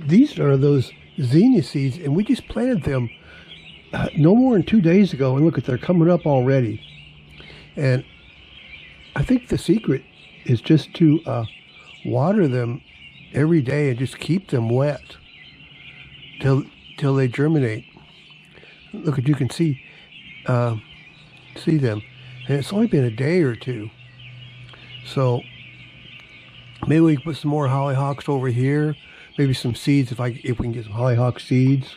These are those zinnia seeds, and we just planted them no more than 2 days ago, and look at, they're coming up already. And I think the secret is just to water them every day and just keep them wet till they germinate. Look, at you can see them, and it's only been a day or two. So maybe we can put some more hollyhocks over here. Maybe some seeds if we can get some hollyhock seeds.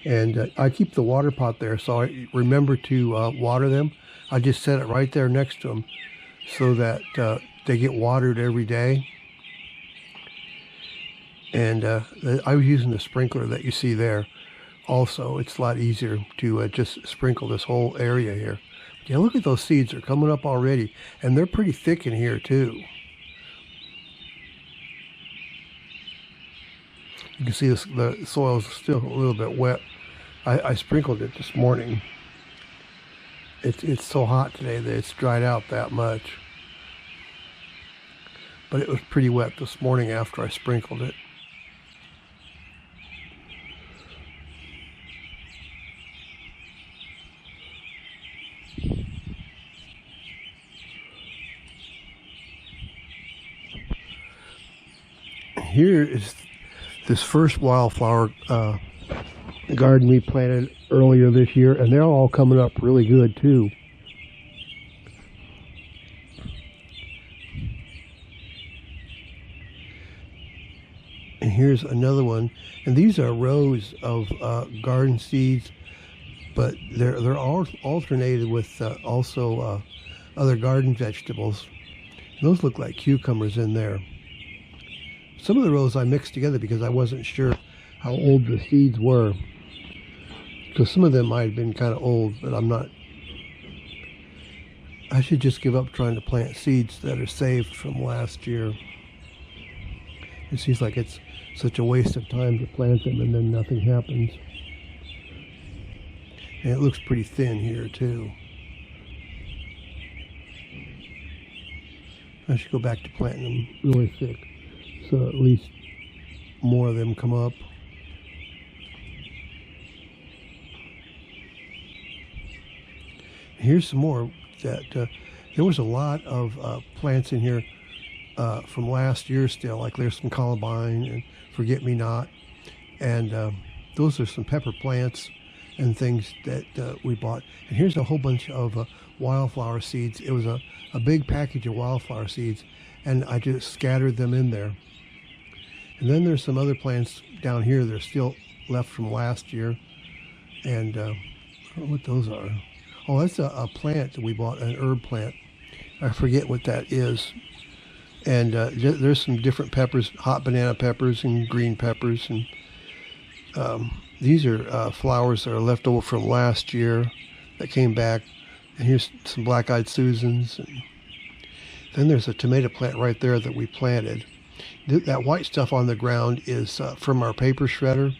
And I keep the water pot there, so I remember to water them. I just set it right there next to them so that they get watered every day. And I was using the sprinkler that you see there. Also, it's a lot easier to just sprinkle this whole area here. Yeah, look at those seeds. They're coming up already, and they're pretty thick in here too. You can see the soil is still a little bit wet. I sprinkled it this morning. It's so hot today that it's dried out that much. But it was pretty wet this morning after I sprinkled it. Here is this first wildflower garden we planted earlier this year, and they're all coming up really good too. And here's another one, and these are rows of garden seeds, but they're all alternated with also other garden vegetables. Those look like cucumbers in there. Some of the rows I mixed together because I wasn't sure how old the seeds were. So some of them might have been kind of old, but I'm not. I should just give up trying to plant seeds that are saved from last year. It seems like it's such a waste of time to plant them and then nothing happens. And it looks pretty thin here too. I should go back to planting them really thick, so at least more of them come up. Here's some more that there was a lot of plants in here from last year still, like there's some columbine and forget-me-not, and those are some pepper plants and things that we bought. And here's a whole bunch of wildflower seeds. It was a big package of wildflower seeds, and I just scattered them in there. And then there's some other plants down here that are still left from last year, and I don't know what those are. Oh, that's a plant that we bought, an herb plant. I forget what that is. And there's some different peppers, hot banana peppers and green peppers. And these are flowers that are left over from last year that came back. And here's some black-eyed Susans. And then there's a tomato plant right there that we planted. That white stuff on the ground is from our paper shredder.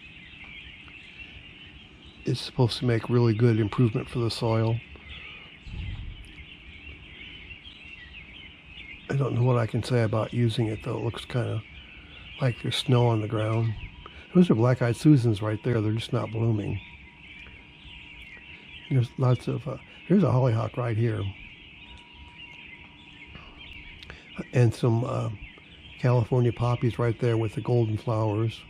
It's supposed to make really good improvement for the soil. I don't know what I can say about using it though. It looks kind of like there's snow on the ground. Those are black-eyed Susans right there. They're just not blooming. There's lots of, here's a hollyhock right here. And some California poppies right there with the golden flowers.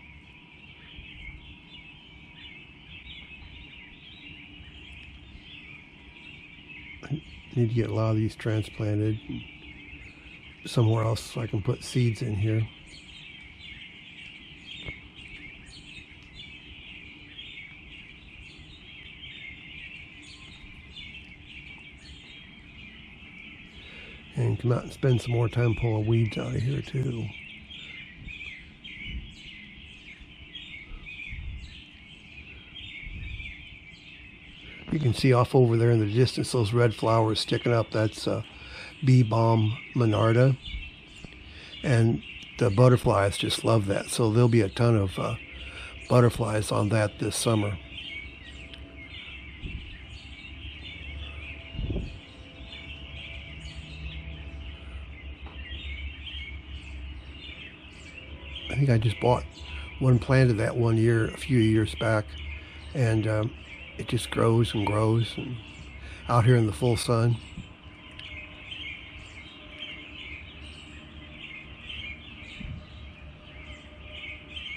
I need to get a lot of these transplanted somewhere else so I can put seeds in here. And come out and spend some more time pulling weeds out of here too. You can see off over there in the distance those red flowers sticking up. That's Balm Monarda. And the butterflies just love that. So there'll be a ton of butterflies on that this summer. I think I just bought One planted that one year, a few years back, and it just grows and grows, and out here in the full sun.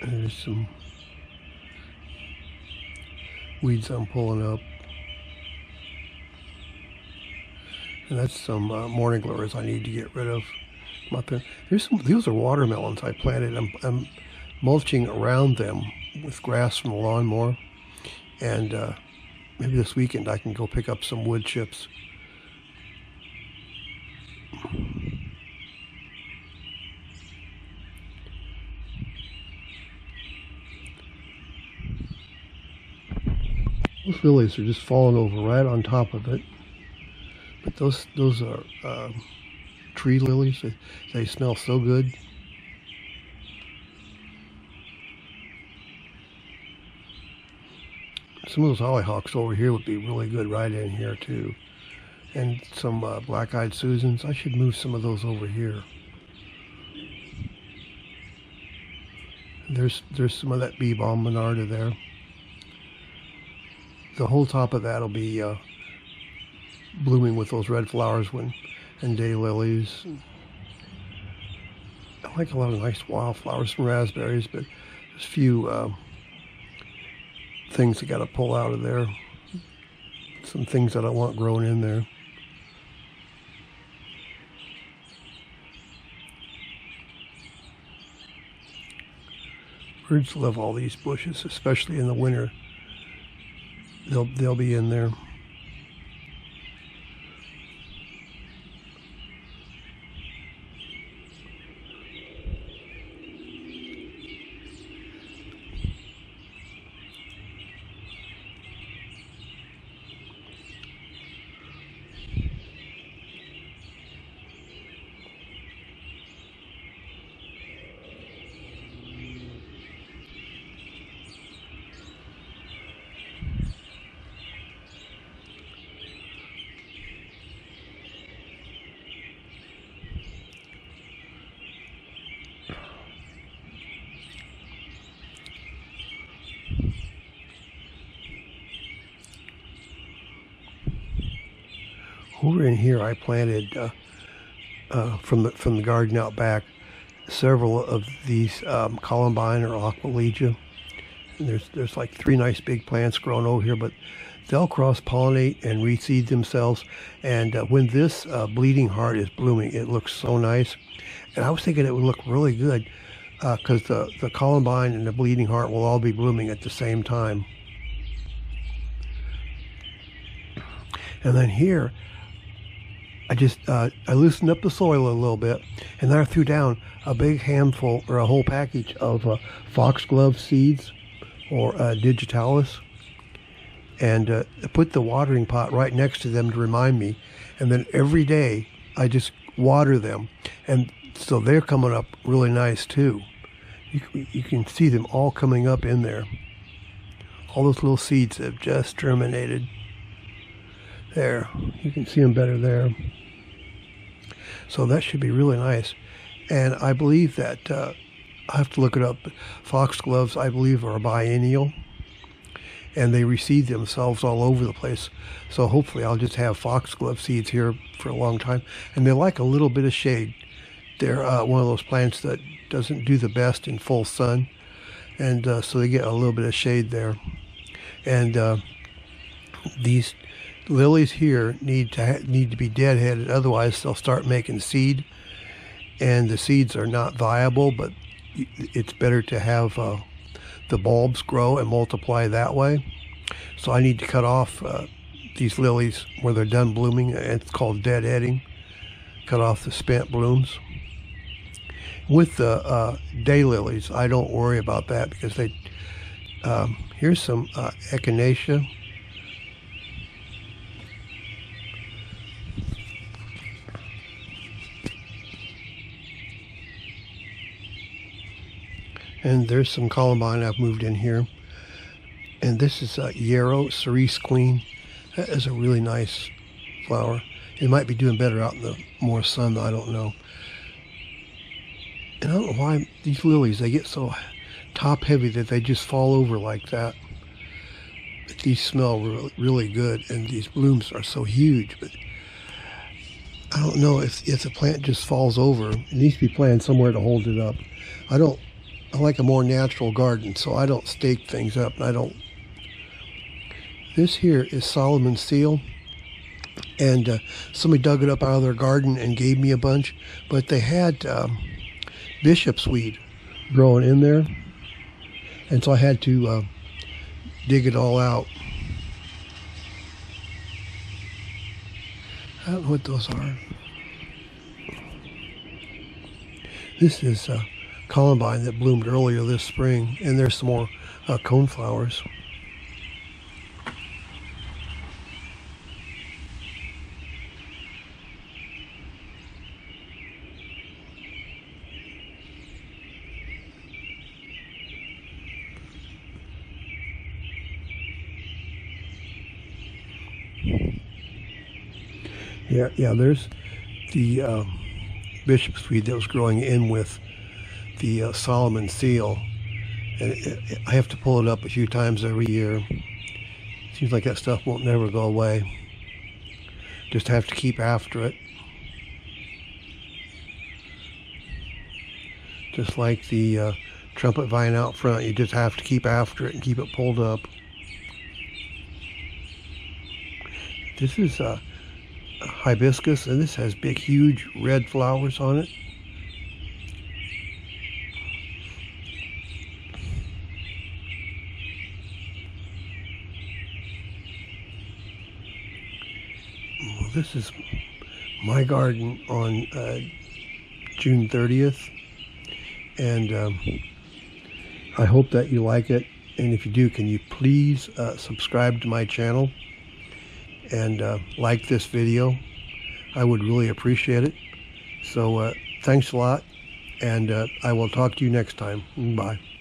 There's some weeds I'm pulling up. And that's some morning glories I need to get rid of. There's some. These are watermelons I planted. I'm mulching around them with grass from the lawnmower, and maybe this weekend I can go pick up some wood chips. Those lilies are just falling over right on top of it. But those are tree lilies. They smell so good. Some of those hollyhocks over here would be really good right in here too. And some black-eyed Susans. I should move some of those over here. There's some of that bee balm Monarda there. The whole top of that will be blooming with those red flowers and daylilies. I like a lot of nice wildflowers and raspberries, but there's a few things I got to pull out of there. Some things that I want grown in there. Birds love all these bushes, especially in the winter. They'll be in there. Over in here, I planted from the garden out back several of these columbine or aqualegia. And there's like 3 nice big plants growing over here, but they'll cross-pollinate and reseed themselves. And when this bleeding heart is blooming, it looks so nice. And I was thinking it would look really good because the columbine and the bleeding heart will all be blooming at the same time. And then here, I loosened up the soil a little bit, and then I threw down a big handful or a whole package of foxglove seeds or digitalis, and put the watering pot right next to them to remind me. And then every day I just water them, and so they're coming up really nice too. You can see them all coming up in there. All those little seeds have just germinated. There, you can see them better there. So that should be really nice. And I believe that, I have to look it up, foxgloves I believe are a biennial, and they reseed themselves all over the place. So hopefully I'll just have foxglove seeds here for a long time. And they like a little bit of shade. They're one of those plants that doesn't do the best in full sun, and so they get a little bit of shade there. And these lilies here need to be deadheaded, otherwise they'll start making seed, and the seeds are not viable. But it's better to have the bulbs grow and multiply that way. So I need to cut off these lilies where they're done blooming. It's called deadheading. Cut off the spent blooms. With the daylilies, I don't worry about that because they here's some echinacea. And there's some columbine I've moved in here. And this is yarrow, cerise queen. That is a really nice flower. It might be doing better out in the more sun, I don't know. And I don't know why these lilies, they get so top heavy that they just fall over like that. But these smell really, really good, and these blooms are so huge. But I don't know if the plant just falls over. It needs to be planted somewhere to hold it up. I like a more natural garden, so I don't stake things up. This here is Solomon seal, and somebody dug it up out of their garden and gave me a bunch, but they had bishop's weed growing in there, and so I had to dig it all out. I don't know what those are. This is columbine that bloomed earlier this spring, and there's some more cone flowers. Yeah, there's the bishop's weed that was growing in with the Solomon seal, and I have to pull it up a few times every year. Seems like that stuff won't never go away. Just have to keep after it. Just like the trumpet vine out front, you just have to keep after it and keep it pulled up. This is hibiscus, and this has big, huge red flowers on it. Well, this is my garden on June 30th, and I hope that you like it. And if you do, can you please subscribe to my channel and like this video? I would really appreciate it. So thanks a lot, and I will talk to you next time. Bye.